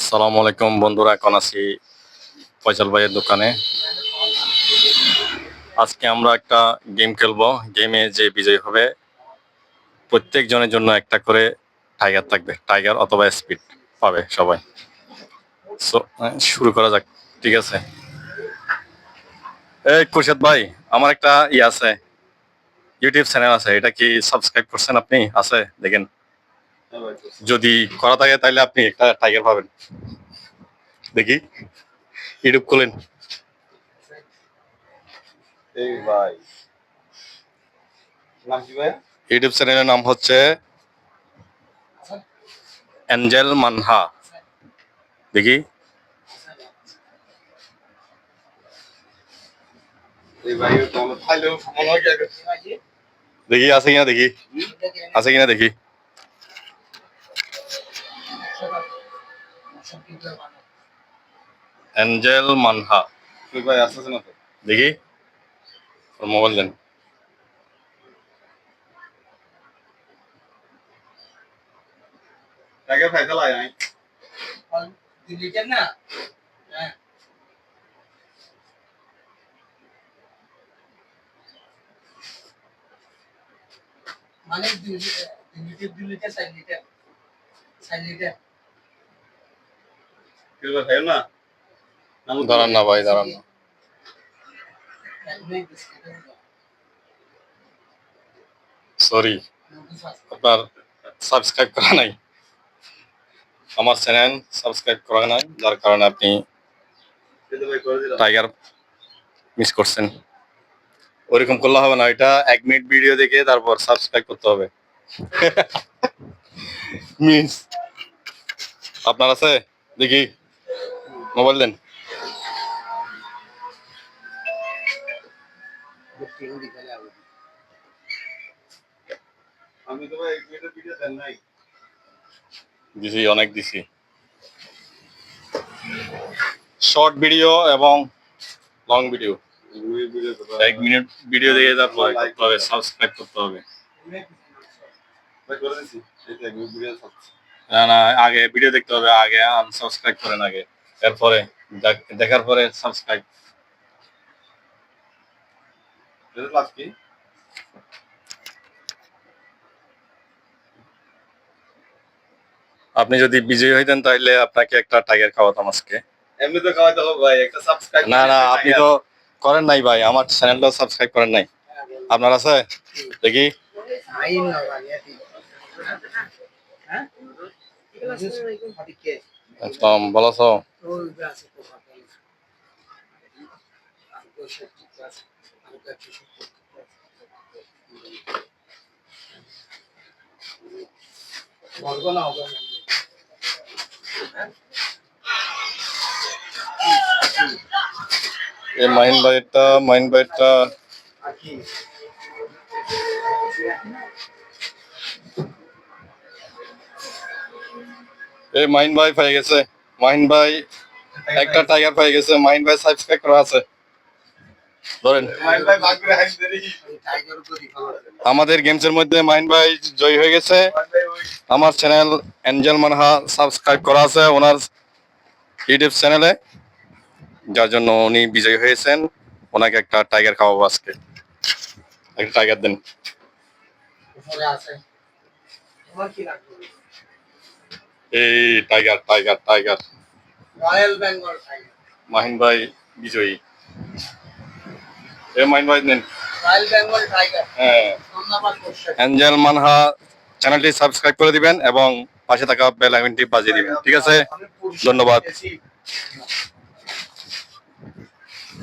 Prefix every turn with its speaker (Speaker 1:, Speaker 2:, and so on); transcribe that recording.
Speaker 1: আসসালামু আলাইকুম বন্ধুরা, এখন আছি ফয়সাল ভাইয়ের দোকানে। আজকে আমরা একটা গেম খেলবো। গেমে যে বিজয়ী হবে প্রত্যেক জনের জন্য একটা করে টাইগার থাকবে, টাইগার অথবা স্পিড পাবে সবাই। সো শুরু করা যাক, ঠিক আছে? এই খুরশেদ ভাই, আমার একটা আছে, ইউটিউব চ্যানেল আছে, এটা কি সাবস্ক্রাইব করছেন আপনি? আছে দেখেন, যদি করা থাকে তাহলে আপনি একটা টাইগার পাবেন। দেখি, ইউটিউব খুলেন।
Speaker 2: এই ভাই নাম কি ভাই?
Speaker 1: ইউটিউব চ্যানেলের নাম হচ্ছে এঞ্জেল মানহা। দেখি,
Speaker 2: এই ভাই তো আমরা খাইলেও মনে হয় কি
Speaker 1: দেখি আছে কিনা, দেখি আছে কিনা, দেখি। এঞ্জেল মানহা,
Speaker 2: তুই ভাই আসছে না তো?
Speaker 1: দেখি ওর মোবাইল দেন।
Speaker 2: টাকা ফায়দা লাই নাই
Speaker 3: ডিলিটেড না। হ্যাঁ, মানে ডিলিটেড সাইলেন্ট
Speaker 2: কি ভাই খাইও না?
Speaker 1: দাঁড়ান না ভাই, দাঁড়ান না। সরি, আপনার সাবস্ক্রাইব করা নাই, আমার চ্যানেল সাবস্ক্রাইব করা নাই, যার কারণে আপনি
Speaker 2: কিন্তু ভাই করে দিলাম।
Speaker 1: টাইগার মিস করছেন। ওরকম করলে হবে না, এটা 1 মিনিট ভিডিও দেখে তারপর সাবস্ক্রাইব করতে হবে। মিস আপনার আছে? দেখি মোবাইল দেন।
Speaker 2: আমি তো ভাই 1 মিনিটের ভিডিও দেন নাই।
Speaker 1: দিছি, অনেক দিছি, শর্ট ভিডিও এবং লং ভিডিও।
Speaker 2: ওই ভিডিও তো
Speaker 1: 1 মিনিট ভিডিও দেখে তারপর করতে হবে, সাবস্ক্রাইব করতে হবে।
Speaker 2: ভাই করে দিছি। এই তো 1 মিনিট ভিডিও আছে।
Speaker 1: না না, আগে ভিডিও দেখতে হবে, আগে আনসাবস্ক্রাইব করেন আগে, এরপরে দেখার পরে সাবস্ক্রাইব।
Speaker 2: এটা লাস্ট কি?
Speaker 1: আপনি যদি বিজয়ী হইতেন তাহলে আপনাকে একটা টাইগার খাওয়াতাম আজকে।
Speaker 2: এমনি তো খাওয়াইতে হবে ভাই, একটা সাবস্ক্রাইব
Speaker 1: না না, আপনি তো করেন নাই ভাই, আমার চ্যানেলটাও সাবস্ক্রাইব করেন নাই। আপনার আছে? দেখি।
Speaker 3: আইন না মানে হ্যাঁ
Speaker 1: আসসালাম, ভালো আছো?
Speaker 3: ওই আছে তো কথা বলবো না হবে
Speaker 1: এই মাইন ভাইটা
Speaker 3: আর কি
Speaker 1: এই মাইন ভাই পেয়ে গেছে। মাইন ভাই একটা টাইগার পেয়ে গেছে। মাইন ভাই সাবস্ক্রাইব করা আছে, ধরেন।
Speaker 2: মাইন ভাই ভাগ করে হাইন দেরি।
Speaker 3: টাইগার উপর রিফার
Speaker 1: আমাদের গেমসের মধ্যে মাইন ভাই জয়ী হয়ে গেছে।
Speaker 2: মাইন ভাই ওই
Speaker 1: আমার চ্যানেল এঞ্জেল মানহা সাবস্ক্রাইব করা আছে ওনার ইউটিউব চ্যানেলে, যার জন্য উনি বিজয়ী হয়েছেন। ওনাকে একটা টাইগার খাওয়াবো আজকে। একটা টাইগার দেন।
Speaker 3: উপরে আছে তোমার কি লাগবে
Speaker 1: এই tiger tiger tiger,
Speaker 3: royal Bengal tiger
Speaker 1: Mahin ভাই বিজয়ী। এ মাহিন ভাই নেন।
Speaker 3: রয়্যাল বেঙ্গল টাইগার
Speaker 1: হ্যাঁ,
Speaker 3: ধন্যবাদ কোশ্চেন
Speaker 1: এঞ্জেল মানহা চ্যানেলটি সাবস্ক্রাইব করে দিবেন এবং পাশে থাকা বেল আইকনটি বাজিয়ে দিবেন, ঠিক আছে? ধন্যবাদ।